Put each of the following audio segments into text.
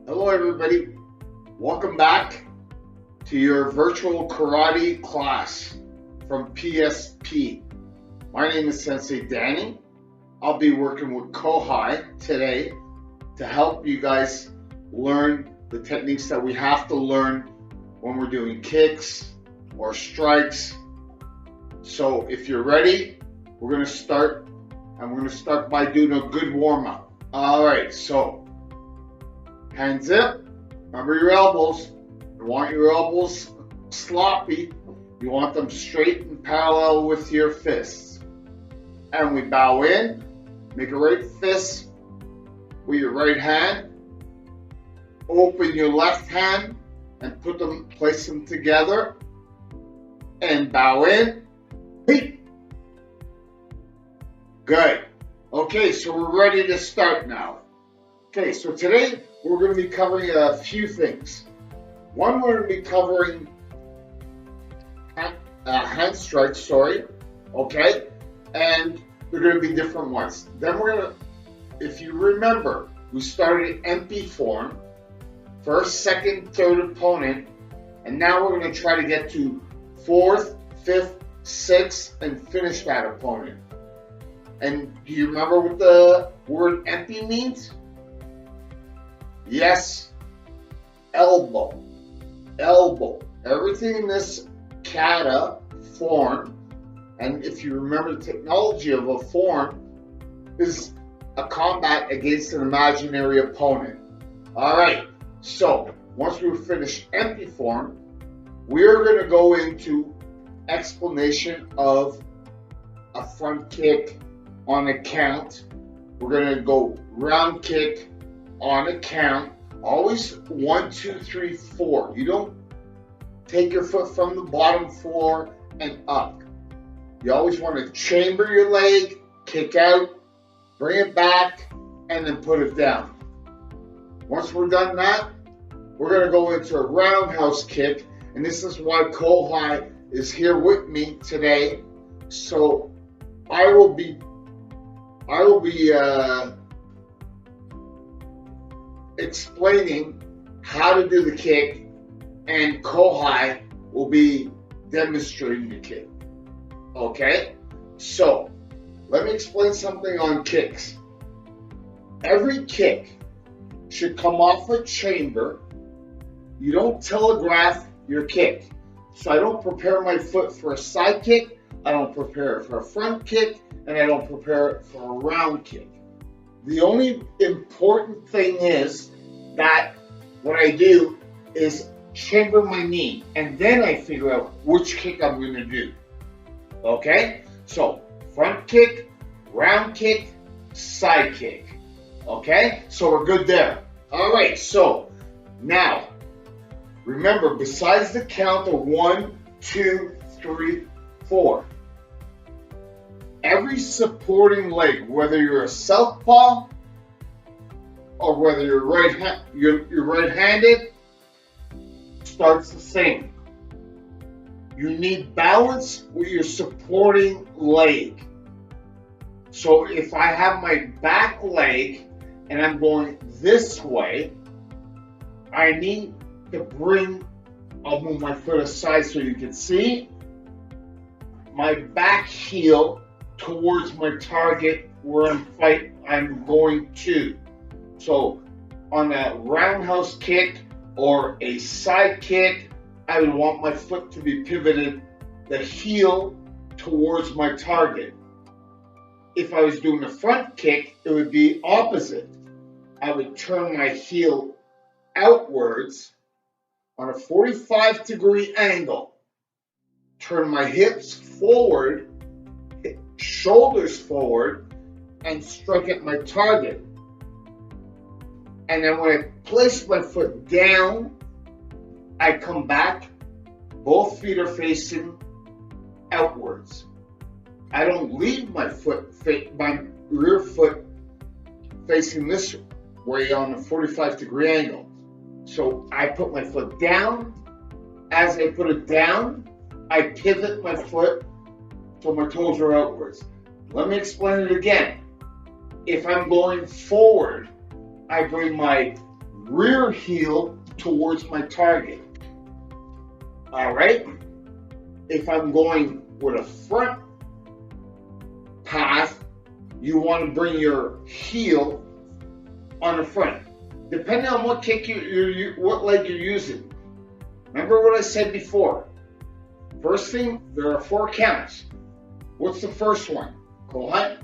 Hello everybody, welcome back to your virtual karate class from PSP. My name is Sensei Danny. I'll be working with Kohai today to help you guys learn the techniques that we have to learn when we're doing kicks or strikes. So if you're ready, we're going to start, and we're going to start by doing a good warm-up. Alright, so hands up, remember your elbows. You want your elbows sloppy. You want them straight and parallel with your fists. And we bow in, make a right fist with your right hand. Open your left hand and place them together. And bow in. Good. Okay, so we're ready to start now. Okay, so today we're going to be covering a few things. One, we're going to be covering hand strikes, okay? And they're going to be different ones. Then we're going to, if you remember, we started MP form, first, second, third opponent, and now we're going to try to get to fourth, fifth, sixth, and finish that opponent. And do you remember what the word MP means? Yes, elbow, elbow. Everything in this kata form, and if you remember the technology of a form, is a combat against an imaginary opponent. All right, so once we finish empty form, we're going to go into explanation of a front kick on a count. We're going to go round kick on a count, always 1, 2, 3, 4. You don't take your foot from the bottom floor and up. You always want to chamber your leg, kick out, bring it back, and then put it down. Once we're done that, we're going to go into a roundhouse kick, and this is why Kohai is here with me today. So I will be explaining how to do the kick, and Kohai will be demonstrating the kick. Okay? So, let me explain something on kicks. Every kick should come off a chamber. You don't telegraph your kick. So I don't prepare my foot for a side kick, I don't prepare it for a front kick, and I don't prepare it for a round kick. The only important thing is that what I do is chamber my knee, and then I figure out which kick I'm going to do. Okay? So, front kick, round kick, side kick. Okay? So we're good there. Alright, so now, remember, besides the count of 1, 2, 3, 4, every supporting leg, whether you're a southpaw or whether you're right-handed, starts the same. You need balance with your supporting leg. So if I have my back leg and I'm going this way, I need to I'll move my foot aside so you can see, my back heel towards my target where I'm going to. So on a roundhouse kick or a side kick, I would want my foot to be pivoted, the heel towards my target. If I was doing a front kick, it would be opposite. I would turn my heel outwards on a 45-degree angle, turn my hips forward, shoulders forward, and strike at my target. And then when I place my foot down, I come back, both feet are facing outwards. I don't leave my rear foot facing this way on a 45-degree angle. So I put my foot down. As I put it down, I pivot my foot so my toes are outwards. Let me explain it again. If I'm going forward, I bring my rear heel towards my target. All right? If I'm going with a front path, you want to bring your heel on the front. Depending on what kick what leg you're using. Remember what I said before. First thing, there are 4 counts. What's the first one? Go ahead.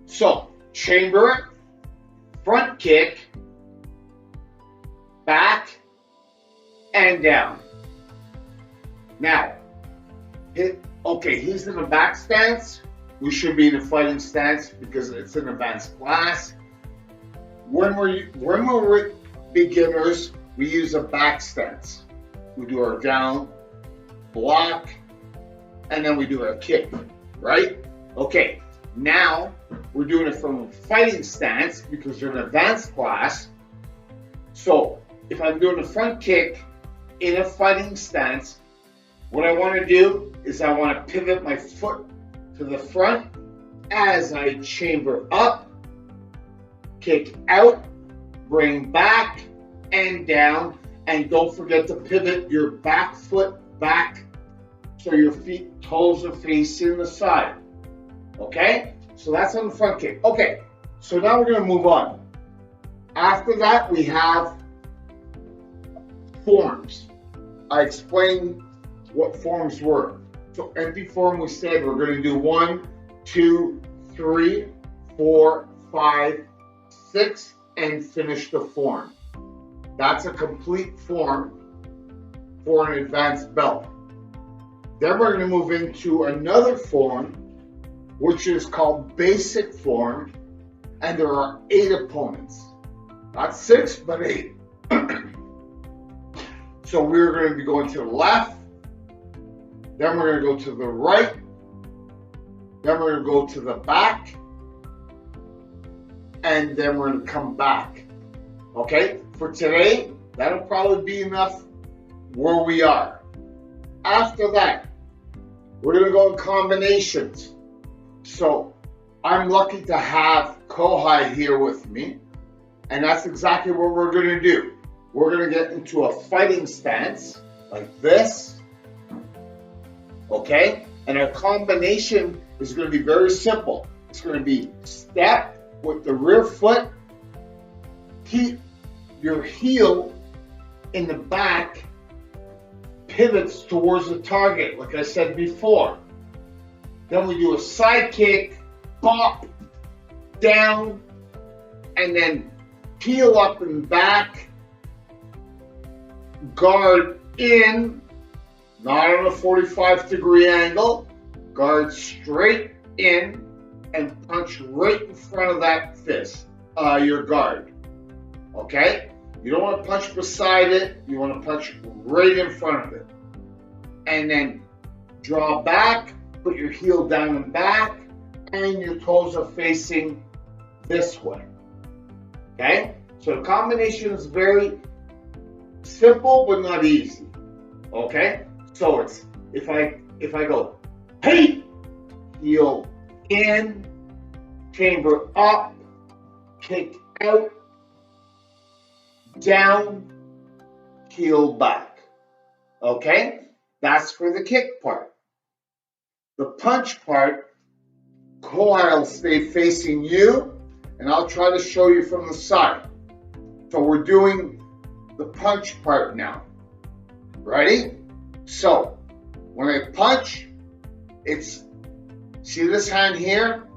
So, chamber it, front kick, back, and down. Now, he's in a back stance. We should be in a fighting stance because it's an advanced class. When we're beginners, we use a back stance. We do our down, block, and then we do our kick, right? Okay, now we're doing it from a fighting stance because you're an advanced class. So if I'm doing a front kick in a fighting stance, what I want to do is I want to pivot my foot to the front as I chamber up, kick out, bring back and down, and don't forget to pivot your back foot back so your toes are facing the side. Okay? So that's on the front kick. Okay, so now we're going to move on. After that, we have forms. I explained what forms were. So empty form, we said we're going to do 1, 2, 3, 4, 5, 6, and finish the form. That's a complete form for an advanced belt. Then we're going to move into another form, which is called basic form, and there are 8 opponents. Not 6, but 8. So we're going to be going to the left, then we're going to go to the right, then we're going to go to the back, and then we're going to come back. Okay? For today, that'll probably be enough where we are. After that, we're going to go in combinations. So I'm lucky to have Kohai here with me, and that's exactly what we're going to do. We're going to get into a fighting stance like this, okay? And our combination is going to be very simple. It's going to be step with the rear foot, keep your heel in the back, pivots towards the target, like I said before. Then we do a side kick, bop, down, and then heel up and back, guard in, not on a 45-degree angle, guard straight in, and punch right in front of that fist, your guard. Okay? You don't want to punch beside it, you want to punch right in front of it. And then draw back, put your heel down and back, and your toes are facing this way. Okay? So the combination is very simple but not easy. Okay? So it's if I go, hey, heel in, chamber up, kick out, down, heel back. Okay? That's for the kick part. The punch part, Kohai will stay facing you, and I'll try to show you from the side. So we're doing the punch part now. Ready? So, when I punch, see this hand here?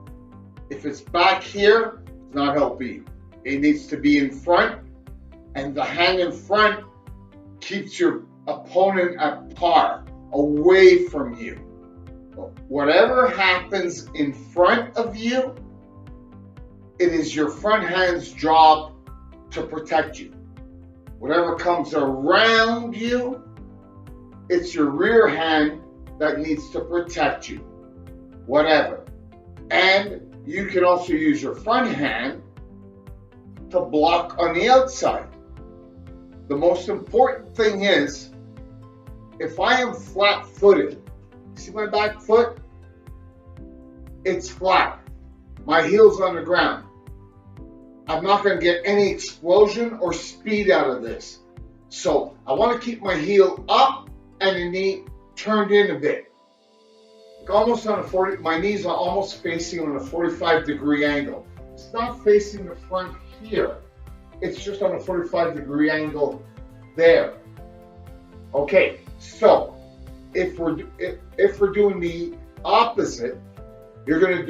If it's back here, it's not helping you. It needs to be in front, and the hand in front keeps your opponent at par, away from you. Whatever happens in front of you, it is your front hand's job to protect you. Whatever comes around you, it's your rear hand that needs to protect you. Whatever. And you can also use your front hand to block on the outside. the most important thing is, if I am flat-footed, see my back foot? It's flat. My heel's on the ground. I'm not going to get any explosion or speed out of this. So I want to keep my heel up and the knee turned in a bit. Almost on a 40, my knees are almost facing on a 45-degree angle. It's not facing the front here. It's just on a 45-degree angle there. Okay, so if we're doing the opposite, you're gonna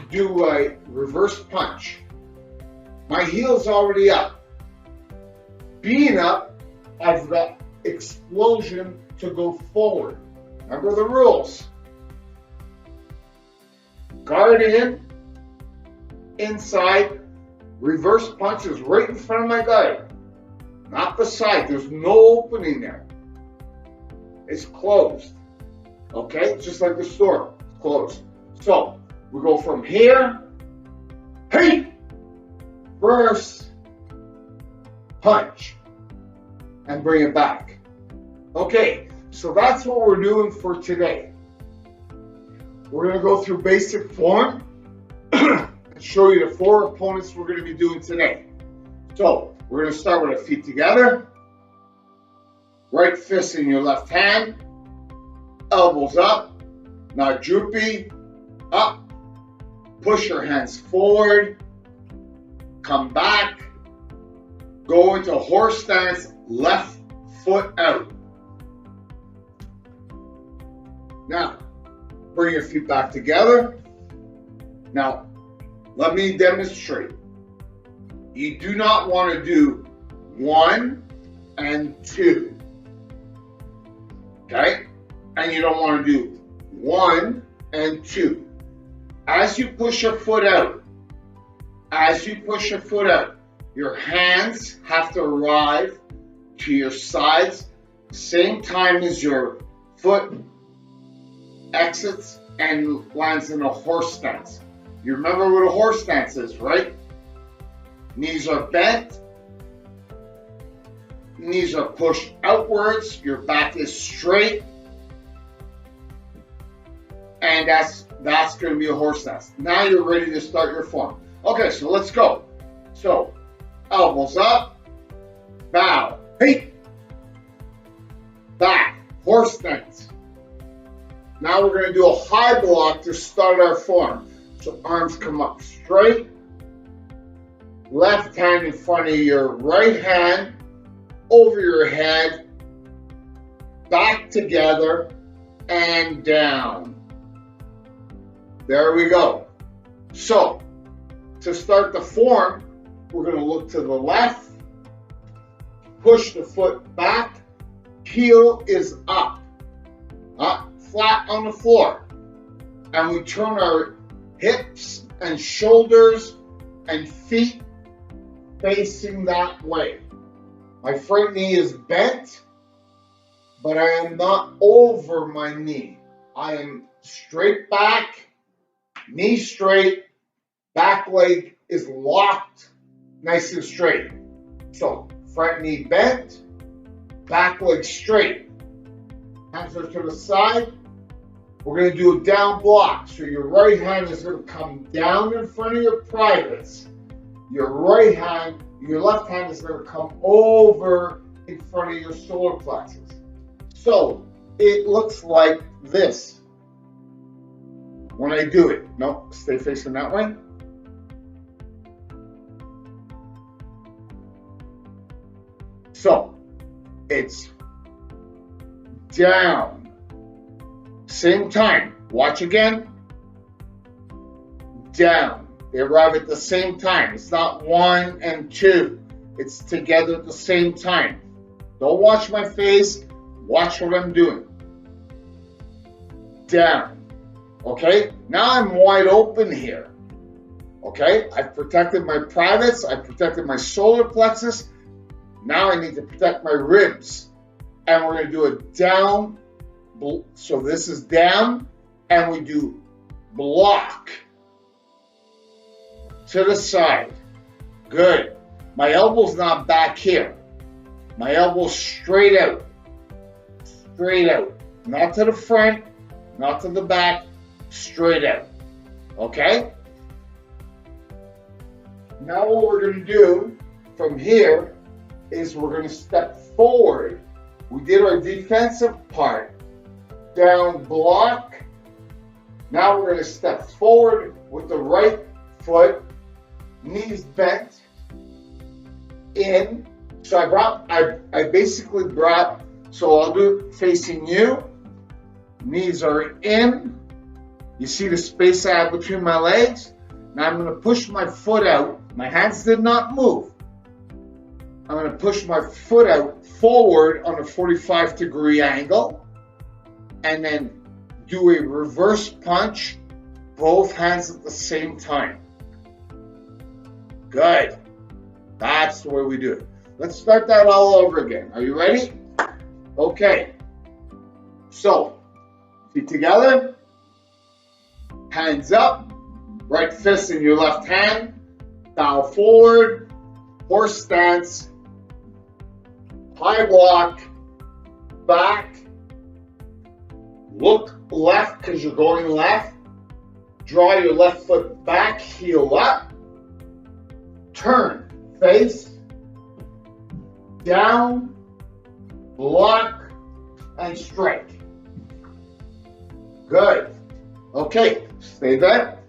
do a reverse punch. My heel's already up. Being up, I've got explosion to go forward. Remember the rules. Guard in, inside, reverse punch is right in front of my guard, not the side. There's no opening there. It's closed. Okay, just like the store, it's closed. So we go from here, hey, reverse punch, and bring it back. Okay, so that's what we're doing for today. We're going to go through basic form and show you the 4 opponents we're going to be doing today. So we're going to start with our feet together, right fist in your left hand, elbows up, not droopy, up, push your hands forward, come back, go into horse stance, left foot out. Now, bring your feet back together. Now, let me demonstrate. You do not want to do 1 and 2. Okay? And you don't want to do 1 and 2. As you push your foot out, your hands have to arrive to your sides same time as your foot exits and lands in a horse stance. You remember what a horse stance is, right? Knees are bent, knees are pushed outwards, your back is straight, and that's going to be a horse stance. Now you're ready to start your form. Okay, so let's go. So, elbows up, bow, hey, back, horse stance. Now we're going to do a high block to start our form. So arms come up straight, left hand in front of your right hand, over your head, back together, and down. There we go. So, to start the form, we're going to look to the left, push the foot back, heel is up, flat on the floor, and we turn our hips and shoulders and feet facing that way. My front knee is bent, but I am not over my knee. I am straight back, knee straight, back leg is locked, nice and straight. So front knee bent, back leg straight. Hands are to the side. We're going to do a down block. So your right hand is going to come down in front of your privates. Your left hand is going to come over in front of your solar plexus. So it looks like this when I do it. No, stay facing that way. So it's down. Same time. Watch again. Down. They arrive at the same time. It's not 1 and 2. It's together at the same time. Don't watch my face. Watch what I'm doing. Down. Okay? Now I'm wide open here. Okay? I've protected my privates. I've protected my solar plexus. Now I need to protect my ribs. And we're going to do a down. So this is down. And we do block to the side. Good. My elbow's not back here. My elbow straight out. Straight out. Not to the front, not to the back, straight out. Okay? Now what we're going to do from here is we're going to step forward. We did our defensive part. Down block. Now we're going to step forward with the right foot, knees bent, in. So I basically brought, so I'll do it facing you. Knees are in. You see the space I have between my legs? Now I'm going to push my foot out. My hands did not move. I'm going to push my foot out forward on a 45-degree angle and then do a reverse punch, both hands at the same time. Good. That's the way we do it. Let's start that all over again. Are you ready? Okay. So, feet together, hands up, right fist in your left hand, bow forward, horse stance, high block, back, look left because you're going left, draw your left foot back, heel up, turn, face, down, block, and strike. Good. Okay, stay there.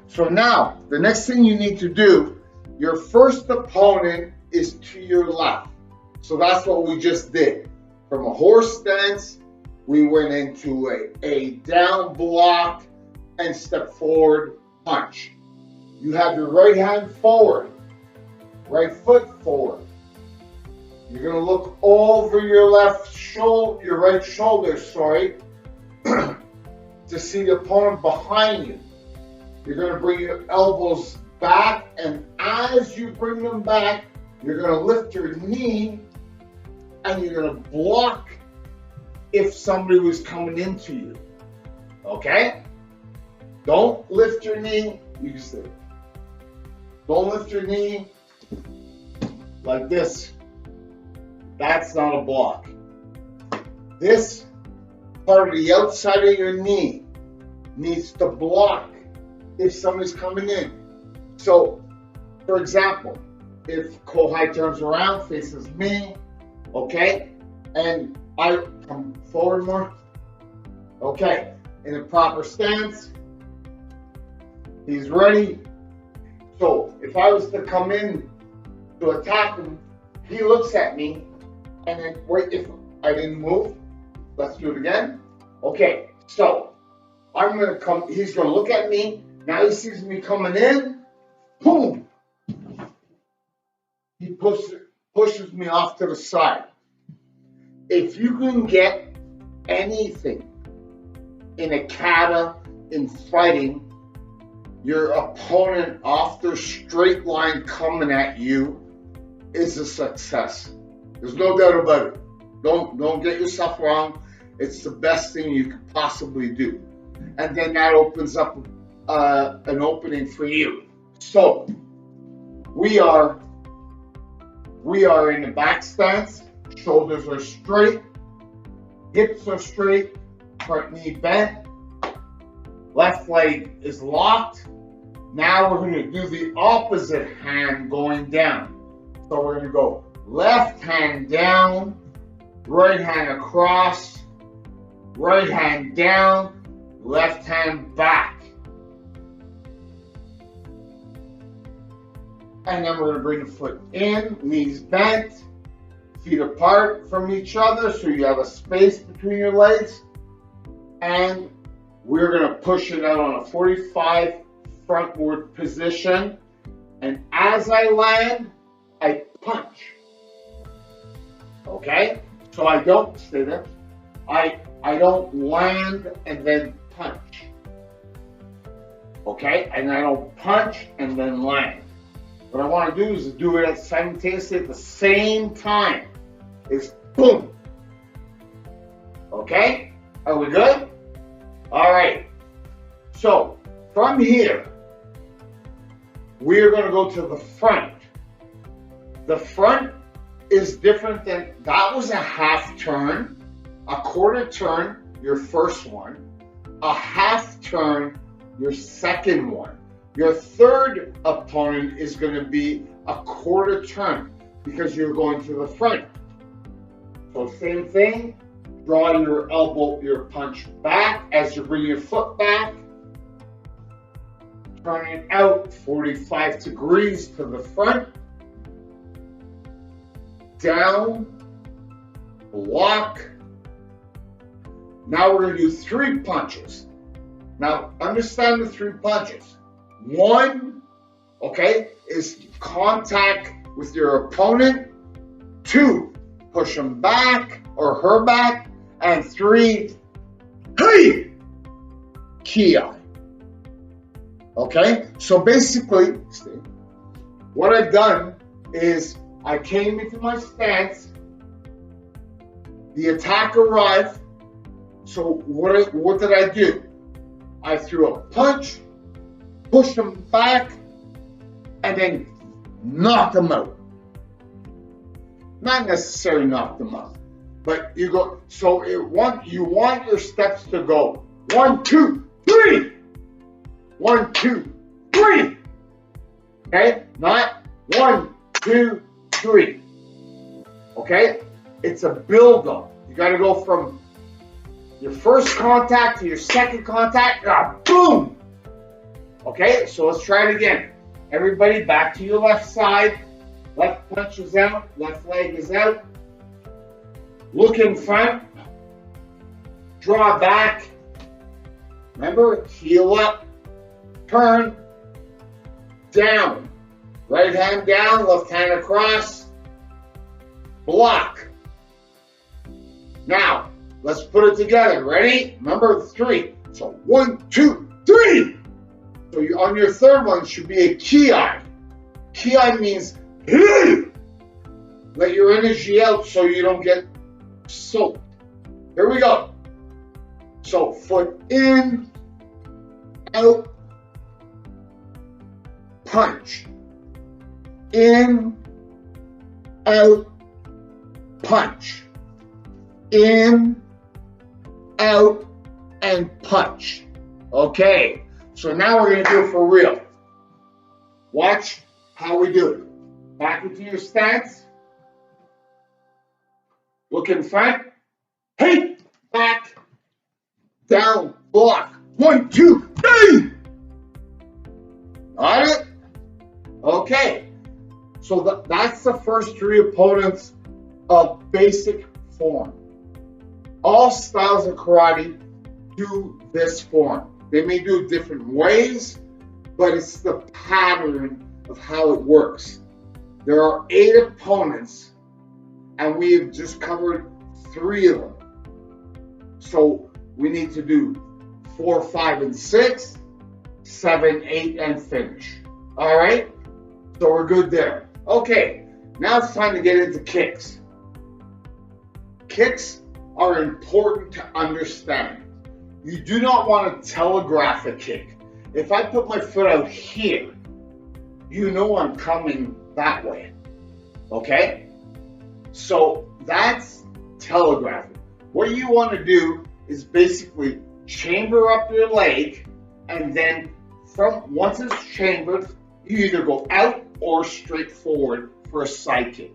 So now, the next thing you need to do, your first opponent is to your left. So that's what we just did. From a horse stance, we went into a down block and step forward punch. You have your right hand forward, right foot forward. You're going to look over your left shoulder, your right shoulder, to see the opponent behind you. You're going to bring your elbows back, and as you bring them back, you're going to lift your knee and you're going to block if somebody was coming into you. Okay? Don't lift your knee. You can say, don't lift your knee like this. That's not a block. This part of the outside of your knee needs to block if somebody's coming in. So, for example, if Kohai turns around, faces me, okay, and I come forward more, okay, in a proper stance, he's ready. So, if I was to come in to attack him, he looks at me, and then wait, if I didn't move, let's do it again. Okay, so I'm gonna come, he's gonna look at me, now he sees me coming in, boom! He pushes me off to the side. If you can get anything in a kata, in fighting, your opponent off their straight line coming at you is a success. There's no doubt about it. Don't get yourself wrong. It's the best thing you could possibly do. And then that opens up an opening for you. So we are in the back stance. Shoulders are straight. Hips are straight. Front knee bent. Left leg is locked. Now we're going to do the opposite hand going down. So we're going to go left hand down, right hand across, right hand down, left hand back. And then we're going to bring the foot in, knees bent, feet apart from each other so you have a space between your legs. And we're going to push it out on a 45 frontward position. And as I land, I punch. Okay? So I don't stay there. I don't land and then punch. Okay? And I don't punch and then land. What I want to do is do it simultaneously at the same time. It's boom. Okay? Are we good? All right. So from here, we're going to go to the front. The front is different than, that was a half turn, a quarter turn, your first one, a half turn, your second one. Your third opponent is going to be a quarter turn because you're going to the front. So same thing, draw your elbow, your punch back as you bring your foot back. Turn it out 45 degrees to the front. Down, block. Now we're going to do 3 punches. Now understand the 3 punches. 1, okay, is contact with your opponent. 2, push him back or her back. And 3, hey, ki. Okay, so basically, what I've done is I came into my stance, the attack arrived, so what did I do? I threw a punch, pushed him back, and then knocked him out. Not necessarily knocked him out, but you go, so you want your steps to go 1, 2, 3. 1, 2, 3. Okay? Not 1, 2, 3. Okay? It's a build-up. You got to go from your first contact to your second contact. Boom! Okay? So let's try it again. Everybody back to your left side. Left punch is out. Left leg is out. Look in front. Draw back. Remember, heel up. Turn, down, right hand down, left hand across, block. Now, let's put it together. Ready? Remember 3. So 1, 2, 3. So on your third one should be a ki. Ki means let your energy out so you don't get soaked. Here we go. So foot in, out, punch. In, out, punch. In, out, and punch. Okay, so now we're going to do it for real. Watch how we do it. Back into your stance. Look in front. Hey, back, down, block. 1, 2, 3. Got it? Okay, so that's the first 3 opponents of basic form. All styles of karate do this form. They may do it different ways, but it's the pattern of how it works. There are 8 opponents, and we have just covered 3 of them. So we need to do 4, 5, and 6, 7, 8, and finish. All right? So we're good there. Okay, now it's time to get into kicks. Kicks are important to understand. You do not want to telegraph a kick. If I put my foot out here, you know I'm coming that way. Okay? So that's telegraphing. What you want to do is basically chamber up your leg, and then once it's chambered, you either go out or straight forward for a side kick.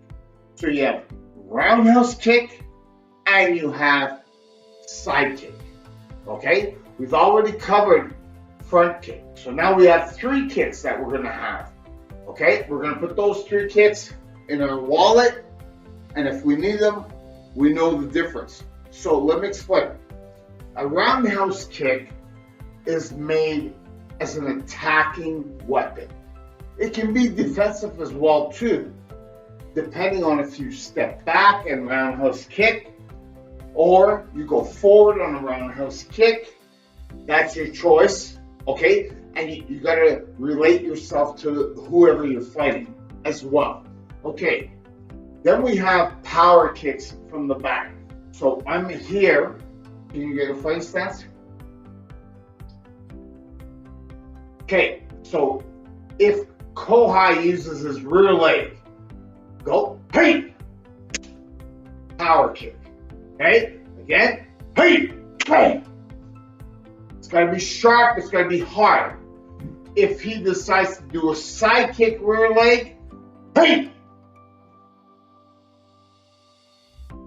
So you have roundhouse kick and you have side kick. Okay? We've already covered front kick. So now we have 3 kicks that we're going to have. Okay? We're going to put those 3 kicks in our wallet, and if we need them, we know the difference. So let me explain. A roundhouse kick is made as an attacking weapon. It can be defensive as well too, depending on if you step back and roundhouse kick, or you go forward on a roundhouse kick. That's your choice, okay? And you gotta relate yourself to whoever you're fighting as well. Okay, then we have power kicks from the back. So I'm here. Can you get a fighting stance? Okay, so if Kohai uses his rear leg, go, hey, power kick. Okay? Again. Hey! Hey! It's got to be sharp. It's got to be hard. If he decides to do a side kick rear leg, hey!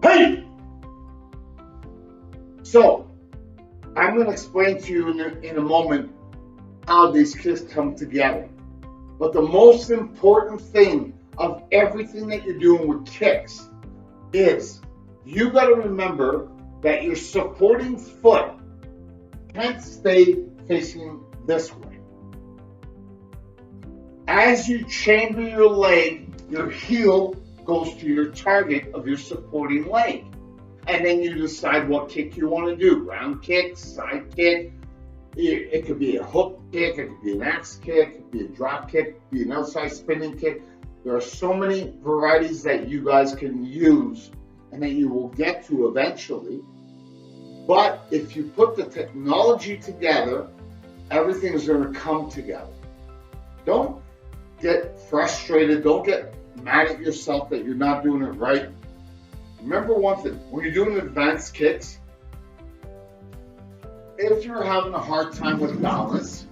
Hey! So, I'm going to explain to you in a moment how these kicks come together. But the most important thing of everything that you're doing with kicks is you got to remember that your supporting foot can't stay facing this way. As you chamber your leg, your heel goes to your target of your supporting leg. And then you decide what kick you want to do. Round kick, side kick. It could be a hook kick, it could be an axe kick, it could be a drop kick, it could be an outside spinning kick. There are so many varieties that you guys can use and that you will get to eventually. But if you put the technology together, everything is going to come together. Don't get frustrated. Don't get mad at yourself that you're not doing it right. Remember one thing, when you're doing advanced kicks, if you're having a hard time with balance,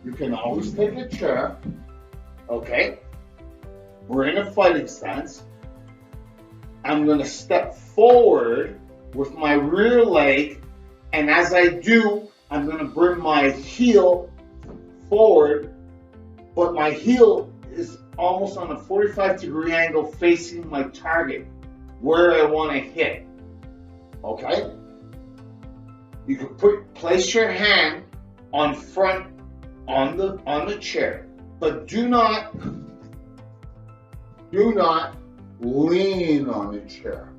you can always take a chair, okay? We're in a fighting stance. I'm going to step forward with my rear leg, and as I do, I'm going to bring my heel forward, but my heel is almost on a 45-degree angle facing my target, where I want to hit, okay? You can place your hand on front on the chair, but do not lean on the chair.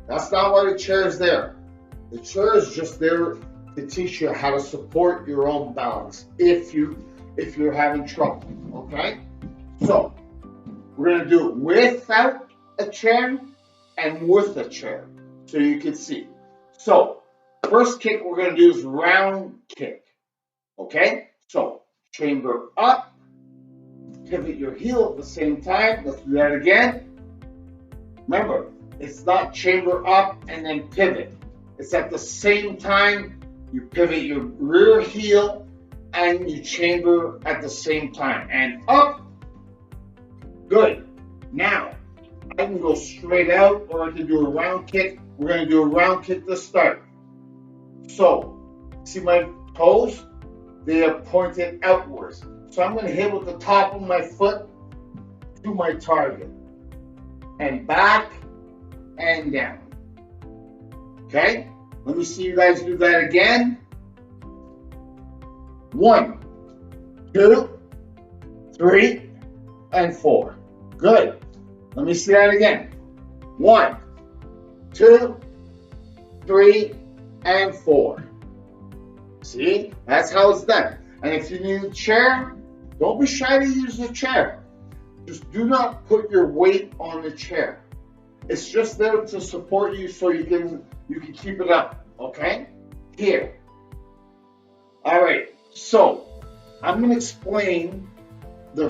That's not why the chair is there. The chair is just there to teach you how to support your own balance if you're having trouble, okay? So we're gonna do it without a chair and with a chair, so you can see. So first kick we're going to do is round kick, okay? So chamber up, pivot your heel at the same time. Let's do that again. Remember, it's not chamber up and then pivot. It's at the same time you pivot your rear heel and you chamber at the same time. And up, good. Now, I can go straight out or I can do a round kick. We're going to do a round kick to start. So, see my toes? They are pointed outwards. So I'm going to hit with the top of my foot to my target. And back and down. Okay? Let me see you guys do that again. 1, 2, 3, and 4. Good. Let me see that again. 1, 2, 3, and 4. See? That's how it's done. And if you need a chair, don't be shy to use the chair. Just do not put your weight on the chair. It's just there to support you so you can keep it up. Okay? Here. All right. So I'm going to explain the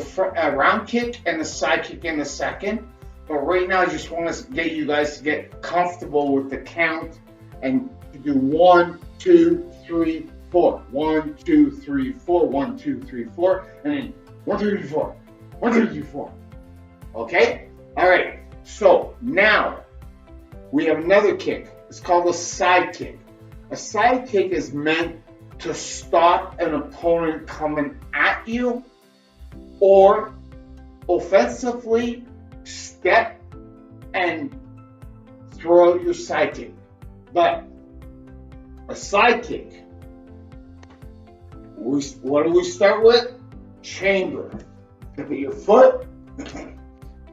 round kick and the side kick in a second. But right now, I just want to get you guys to get comfortable with the count and do 1, 2, 3, 4. 1, 2, 3, 4. 1, 2, 3, 4. And then 1, 2, 3, 4. 1, 2, 3, 4. Okay? All right. So now we have another kick. It's called a side kick. A side kick is meant to stop an opponent coming at you or offensively step and throw out your side kick. But a side kick, what do we start with? Chamber. Pivot your foot.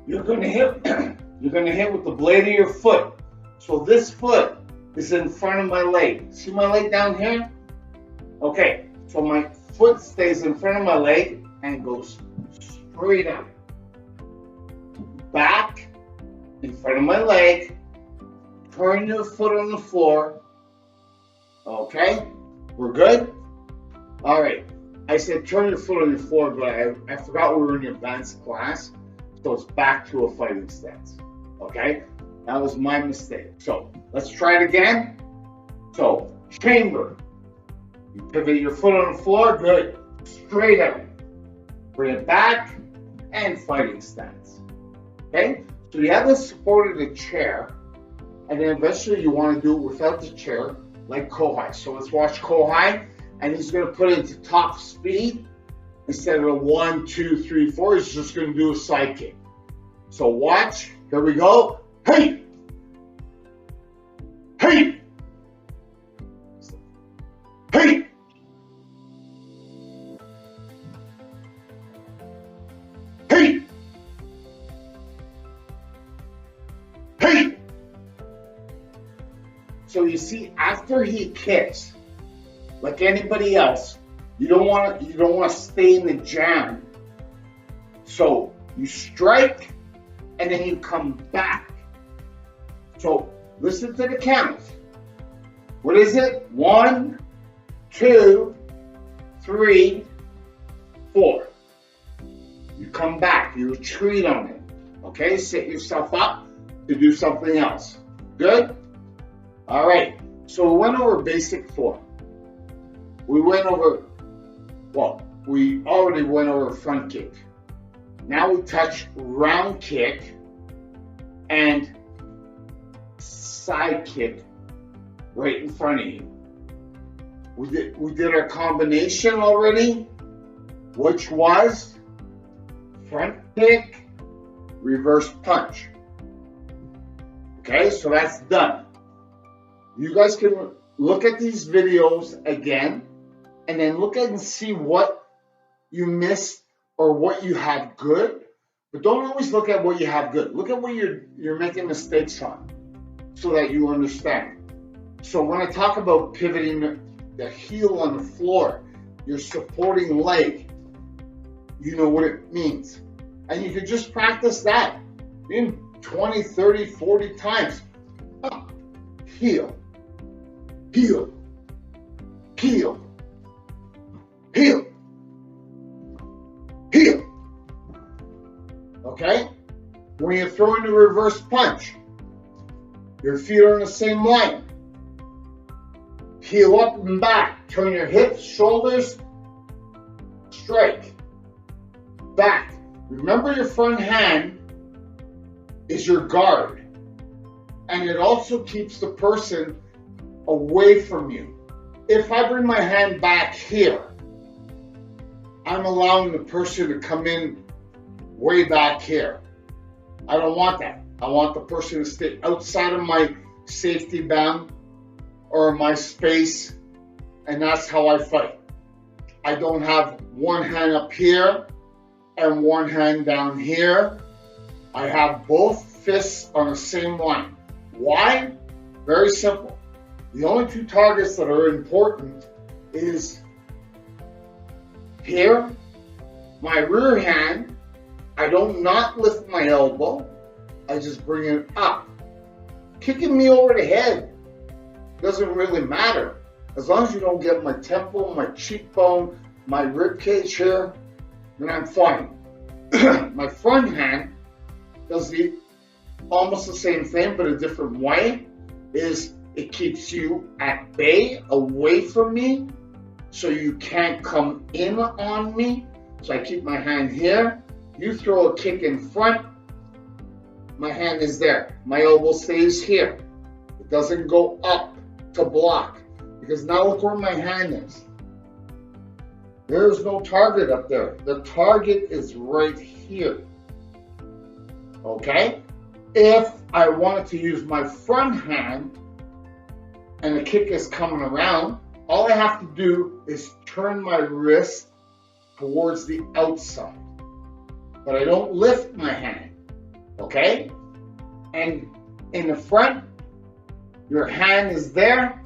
You're gonna hit with the blade of your foot. So this foot is in front of my leg. See my leg down here? Okay, so my foot stays in front of my leg and goes straight out. Back, in front of my leg, turn your foot on the floor. Okay, we're good? All right, I said turn your foot on the floor, but I forgot we were in the advanced class, so it's back to a fighting stance. Okay, That was my mistake. So let's try it again. So chamber. You pivot your foot on the floor. Good. Straight out. Bring it back and fighting stance. Okay? So you have the support of the chair, and then eventually you want to do it without the chair, like Kohai. So let's watch Kohai, and he's going to put it into top speed. Instead of a 1, 2, 3, 4, he's just going to do a side kick. So watch. Here we go. Hey! Hey! Hey! Hey! Hey! So you see, after he kicks, like anybody else, you don't want to stay in the jam. So you strike and then you come back. So listen to the count. What is it? 1, 2, 3, 4. You come back. You retreat on it. Okay? Set yourself up to do something else. Good? All right. So we went over basic form. We went over, well, we already went over front kick. Now we touch round kick and side kick right in front of you. We did our combination already, which was front kick, reverse punch. Okay, so that's done. You guys can look at these videos again and then look at and see what you missed or what you have good. But don't always look at what you have good. Look at what you're making mistakes on so that you understand. So when I talk about pivoting the heel on the floor, your supporting leg, you know what it means. And you can just practice that in 20, 30, 40 times. Up, heel, heel, heel, heel, heel. Okay? When you're throwing the reverse punch, your feet are in the same line. Heel up and back. Turn your hips, shoulders, strike. Back. Remember, your front hand is your guard. And it also keeps the person away from you. If I bring my hand back here, I'm allowing the person to come in way back here. I don't want that. I want the person to stay outside of my safety band or my space, and that's how I fight. I don't have one hand up here and one hand down here. I have both fists on the same line. Why? Very simple. The only two targets that are important is here, my rear hand. I don't not lift my elbow. I just bring it up. Kicking me over the head doesn't really matter. As long as you don't get my temple, my cheekbone, my rib cage here, then I'm fine. My front hand does almost the same thing, but a different way. Is it keeps you at bay, away from me, so you can't come in on me. So I keep my hand here. You throw a kick in front, my hand is there. My elbow stays here. It doesn't go up to block, because now look where my hand is. There's no target up there. The target is right here. Okay? If I wanted to use my front hand and the kick is coming around, all I have to do is turn my wrist towards the outside. But I don't lift my hand. Okay? And in the front, your hand is there.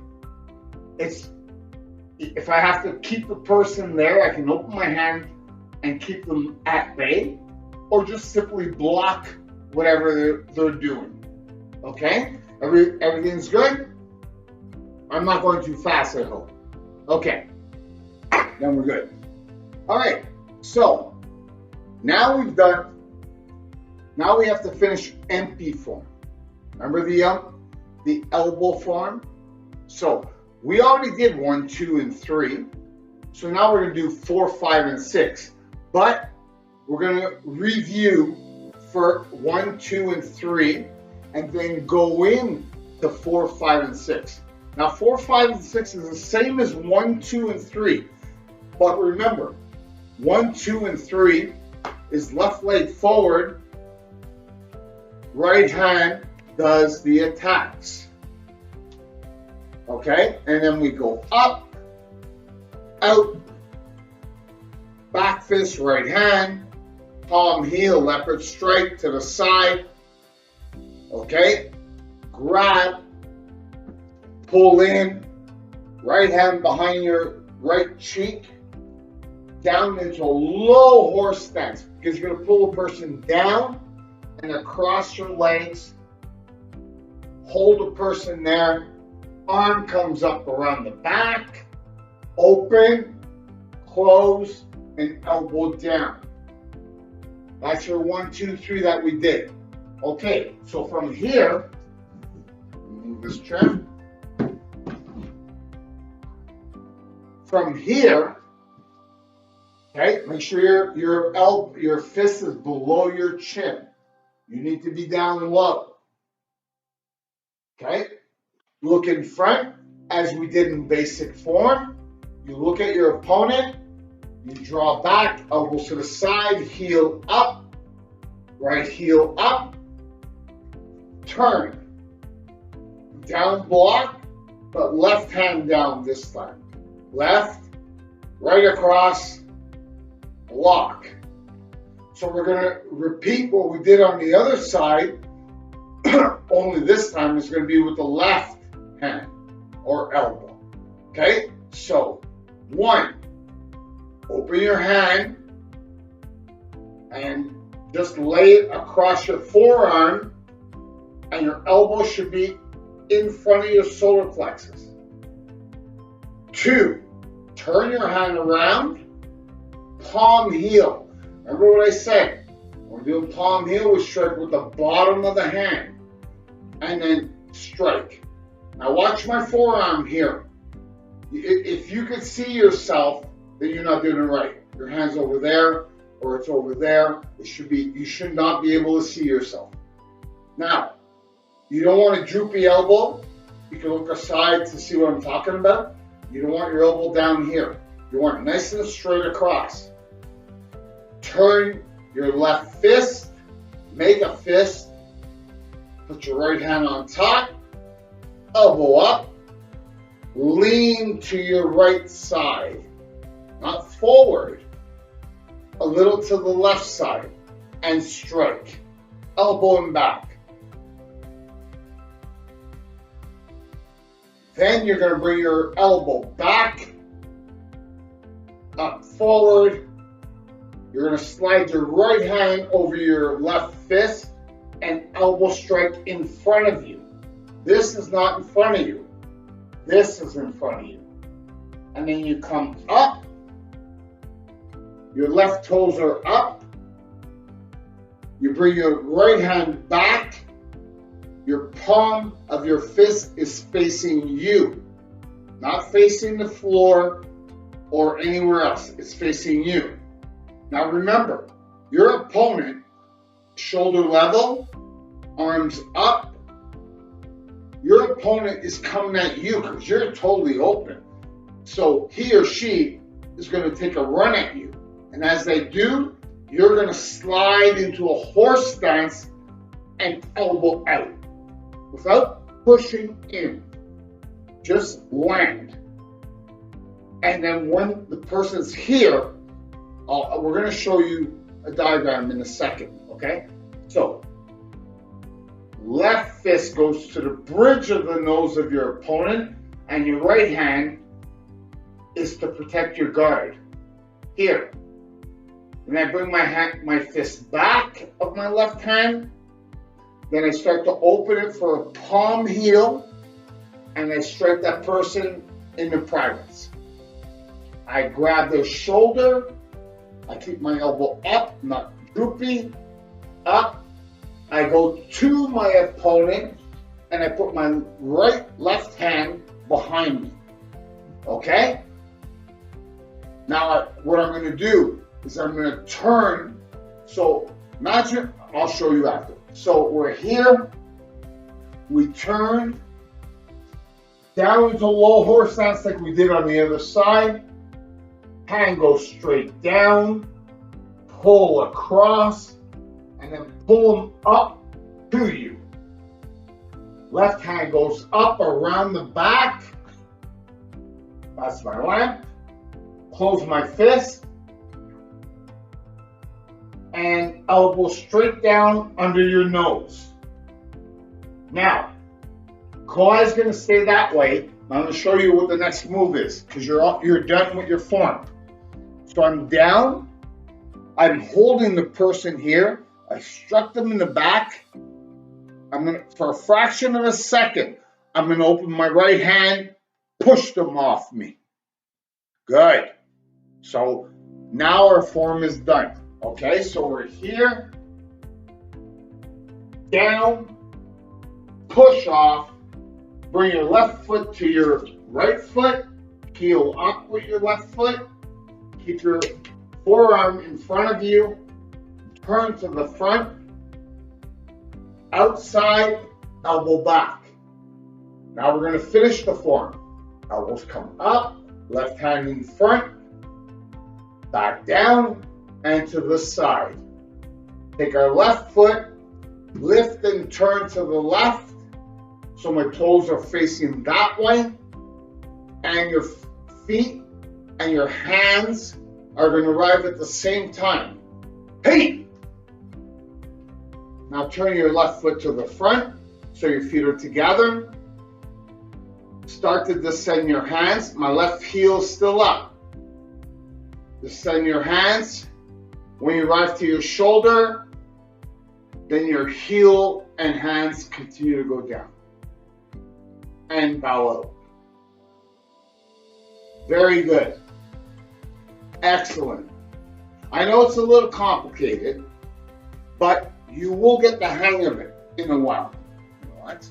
If I have to keep the person there, I can open my hand and keep them at bay, or just simply block whatever they're doing. Okay? Everything's good? I'm not going too fast, I hope. Okay. Then we're good. All right. So now we have to finish empty form. Remember the elbow form? So we already did 1, 2, and 3. So now we're going to do 4, 5, and 6. But we're going to review for 1, 2, and 3, and then go in to 4, 5, and 6. Now 4, 5, and 6 is the same as 1, 2, and 3. But remember, 1, 2, and 3 is left leg forward, right hand does the attacks. Okay? And then we go up, out, back fist, right hand, palm heel, leopard strike to the side. Okay? Grab, pull in, right hand behind your right cheek, down into a low horse stance, because you're going to pull a person down and across your legs. Hold a person there. Arm comes up around the back. Open, close, and elbow down. That's your 1, 2, 3 that we did. Okay, so from here, move this chair. From here, okay, make sure your fist is below your chin. You need to be down low. Okay? Look in front, as we did in basic form. You look at your opponent. You draw back, elbows to the side, heel up, right heel up. Turn. Down block, but left hand down this time. Left, right across, block. So we're going to repeat what we did on the other side, only this time it's going to be with the left hand or elbow. Okay? So, 1, open your hand and just lay it across your forearm, and your elbow should be in front of your solar plexus. 2, turn your hand around, palm heel. Remember what I said? When we're doing palm heel, we strike with the bottom of the hand and then strike. Now watch my forearm here. If you can see yourself, then you're not doing it right. Your hand's over there or it's over there. You should not be able to see yourself. Now, you don't want a droopy elbow. You can look aside to see what I'm talking about. You don't want your elbow down here. You want it nice and straight across. Turn your left fist, make a fist, put your right hand on top, elbow up, lean to your right side, not forward, a little to the left side, and strike, elbow and back. Then you're going to bring your elbow back, up forward. You're going to slide your right hand over your left fist and elbow strike in front of you. This is not in front of you. This is in front of you. And then you come up. Your left toes are up. You bring your right hand back. Your palm of your fist is facing you, not facing the floor or anywhere else. It's facing you. Now remember, your opponent, shoulder level, arms up. Your opponent is coming at you because you're totally open. So he or she is going to take a run at you. And as they do, you're going to slide into a horse stance and elbow out without pushing in. Just land. And then when the person's here, we're going to show you a diagram in a second, okay? So, left fist goes to the bridge of the nose of your opponent, and your right hand is to protect your guard. Here. And I bring my fist back of my left hand, then I start to open it for a palm heel, and I strike that person in the privates. I grab their shoulder, I keep my elbow up, not droopy, up. I go to my opponent, and I put my left hand behind me. Okay? Now, what I'm going to do is I'm going to turn. So, imagine, I'll show you after. So, we're here. We turn down into low horse stance like we did on the other side. Hand goes straight down. Pull across. And then pull them up to you. Left hand goes up around the back. That's my lamp. Close my fist. And elbow straight down under your nose. Now, Kawhi is going to stay that way. I'm going to show you what the next move is because you're done with your form. So I'm down. I'm holding the person here. I struck them in the back. For a fraction of a second, I'm going to open my right hand, push them off me. Good. So now our form is done. Okay, so we're here, down, push off, bring your left foot to your right foot, heel up with your left foot, keep your forearm in front of you, turn to the front, outside, elbow back. Now we're going to finish the form. Elbows come up, left hand in front, back down, and to the side. Take our left foot, lift and turn to the left, so my toes are facing that way, and your feet and your hands are going to arrive at the same time. Hey! Now turn your left foot to the front, so your feet are together. Start to descend your hands. My left heel is still up. Descend your hands. When you arrive to your shoulder, then your heel and hands continue to go down. And bow out. Very good. Excellent. I know it's a little complicated, but you will get the hang of it in a while. What?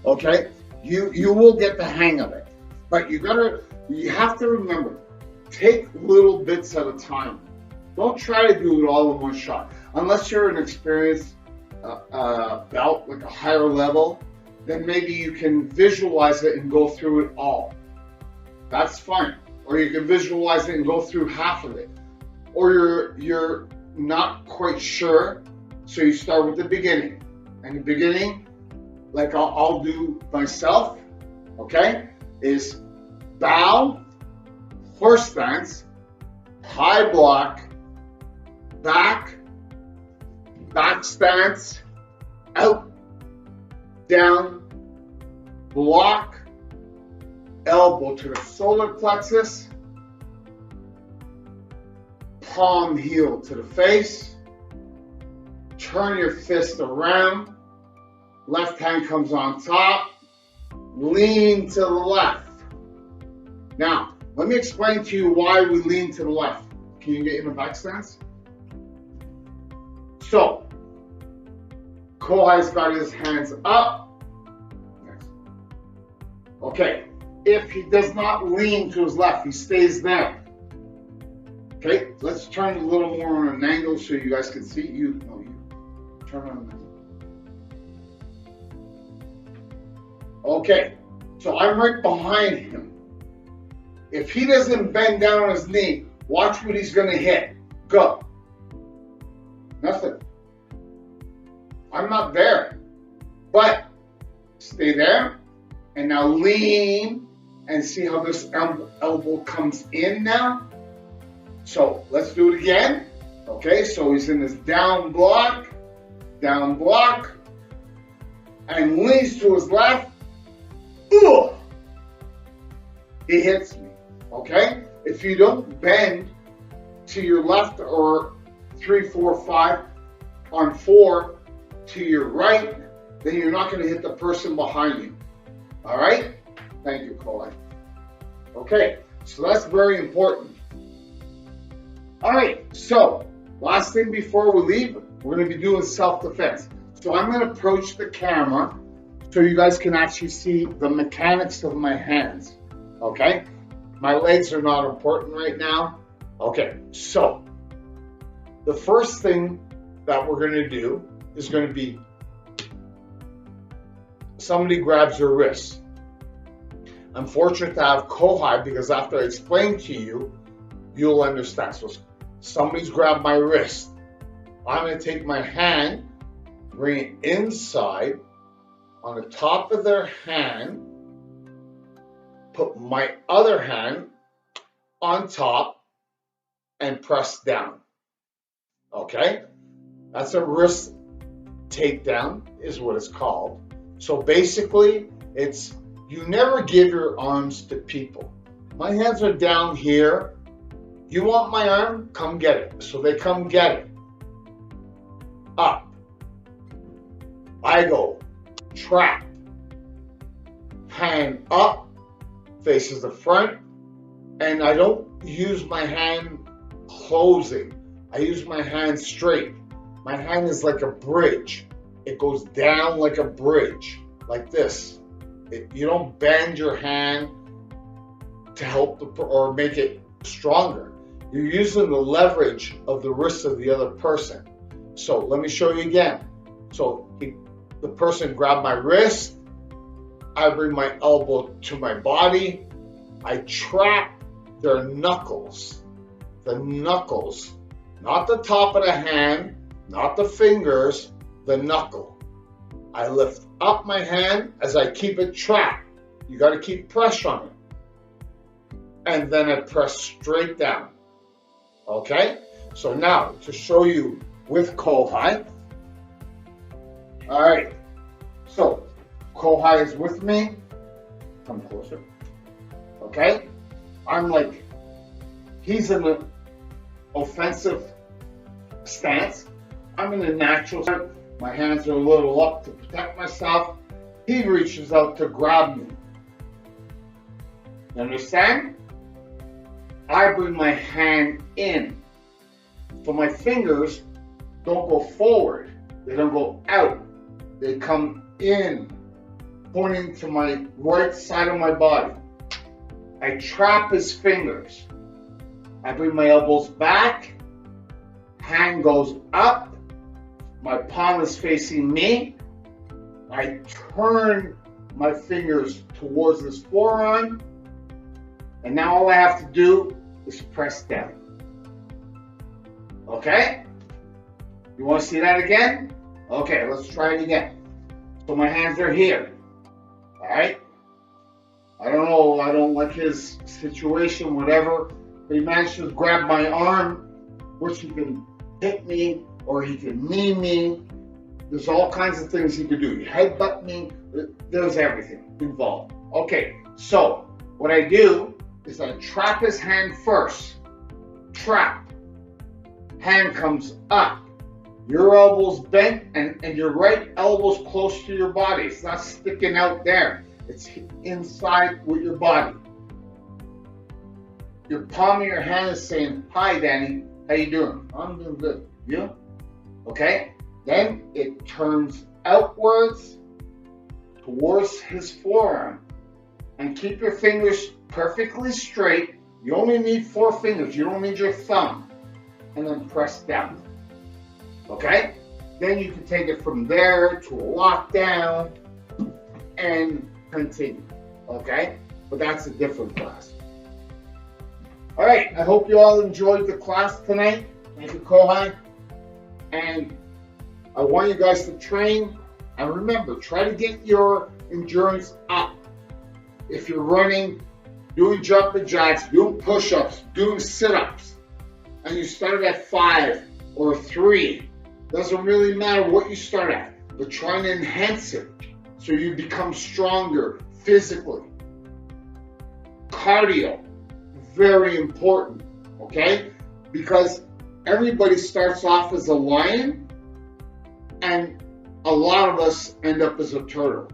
Okay? You will get the hang of it. But you have to remember, take little bits at a time. Don't try to do it all in one shot. Unless you're an experienced belt, like a higher level, then maybe you can visualize it and go through it all. That's fine. Or you can visualize it and go through half of it. Or you're not quite sure, so you start with the beginning. And the beginning, like I'll do myself, okay, is bow, horse stance, high block, back stance, out, down, block, elbow to the solar plexus, palm heel to the face, turn your fist around, left hand comes on top, lean to the left. Now, let me explain to you why we lean to the left. Can you get in a back stance? So, Kohai's got his hands up. Next. Okay, if he does not lean to his left, he stays there. Okay, let's turn a little more on an angle so you guys can see. You turn on an angle. Okay, so I'm right behind him. If he doesn't bend down on his knee, watch what he's going to hit. Go. Nothing. I'm not there. But stay there. And now lean and see how this elbow comes in now. So let's do it again. Okay, so he's in this down block, and leans to his left. Ugh. He hits me. Okay? If you don't bend to your left or 3, 4, 5 on 4 to your right, then you're not going to hit the person behind you. All right? Thank you, Colin. Okay, so that's very important. All right, so last thing before we leave, we're going to be doing self-defense. So I'm going to approach the camera so you guys can actually see the mechanics of my hands, okay? My legs are not important right now. Okay, so the first thing that we're gonna do is gonna be somebody grabs your wrist. I'm fortunate to have Kohai because after I explain to you, you'll understand. So somebody's grabbed my wrist. I'm gonna take my hand, bring it inside on the top of their hand, put my other hand on top and press down. Okay? That's a wrist takedown is what it's called. So basically, it's you never give your arms to people. My hands are down here. You want my arm? Come get it. So they come get it. Up. I go. Trap. Hand up. Faces the front. And I don't use my hand closing. I use my hand straight. My hand is like a bridge. It goes down like a bridge, like this. You don't bend your hand to help or make it stronger. You're using the leverage of the wrist of the other person. So let me show you again. So the person grabbed my wrist. I bring my elbow to my body. I trap their knuckles. The knuckles, not the top of the hand, not the fingers, the knuckle. I lift up my hand as I keep it trapped. You got to keep pressure on it. And then I press straight down. Okay? So now, to show you with Kohai. All right. So, Kohai is with me. Come closer. Okay? I'm like, he's in an offensive stance. I'm in a natural stance. My hands are a little up to protect myself. He reaches out to grab me. You understand? I bring my hand in. So my fingers don't go forward. They don't go out. They come in, pointing to my right side of my body. I trap his fingers. I bring my elbows back. Hand goes up. My palm is facing me. I turn my fingers towards this forearm. And now all I have to do is press down. Okay? You want to see that again? Okay, let's try it again. So my hands are here. Alright? I don't know, I don't like his situation, whatever. But he managed to grab my arm, which he can hit me, or he can knee me. There's all kinds of things he could do. Headbutt me. There's everything involved. Okay, so what I do is I trap his hand first. Trap. Hand comes up. Your elbow's bent and your right elbow's close to your body. It's not sticking out there. It's inside with your body. Your palm of your hand is saying, "Hi, Danny. How you doing?" "I'm doing good. You?" Okay? Then it turns outwards towards his forearm. And keep your fingers perfectly straight. You only need 4 fingers. You don't need your thumb. And then press down. Okay? Then you can take it from there to a lockdown and continue. Okay? But that's a different class. All right. I hope you all enjoyed the class tonight. Thank you, Kohai. And I want you guys to train. And remember, try to get your endurance up. If you're running, doing jumping jacks, doing push-ups, doing sit-ups, and you start at 5 or 3, doesn't really matter what you start at, but try and enhance it so you become stronger physically. Cardio, very important, okay? Because everybody starts off as a lion, and a lot of us end up as a turtle.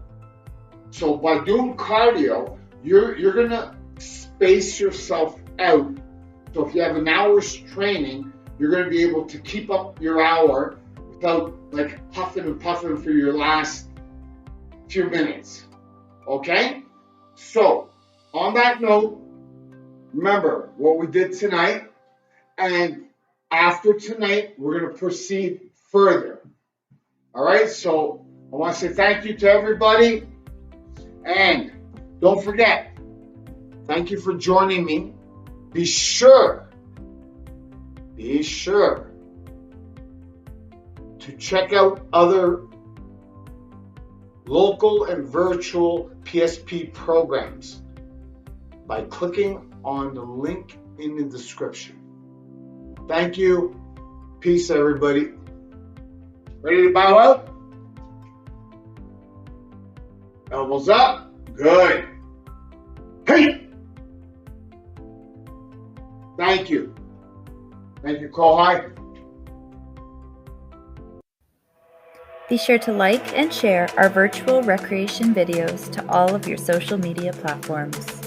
So by doing cardio, you're gonna space yourself out. So if you have an hour's training, you're gonna be able to keep up your hour without like huffing and puffing for your last few minutes. Okay? So, on that note, remember what we did tonight, and after tonight, we're going to proceed further. All right? So, I want to say thank you to everybody, and don't forget, thank you for joining me. Be sure to check out other local and virtual PSP programs by clicking on the link in the description. Thank you. Peace, everybody. Ready to bow out? Elbows up. Good. Hey! Thank you. Thank you, Kohai. Be sure to like and share our virtual recreation videos to all of your social media platforms.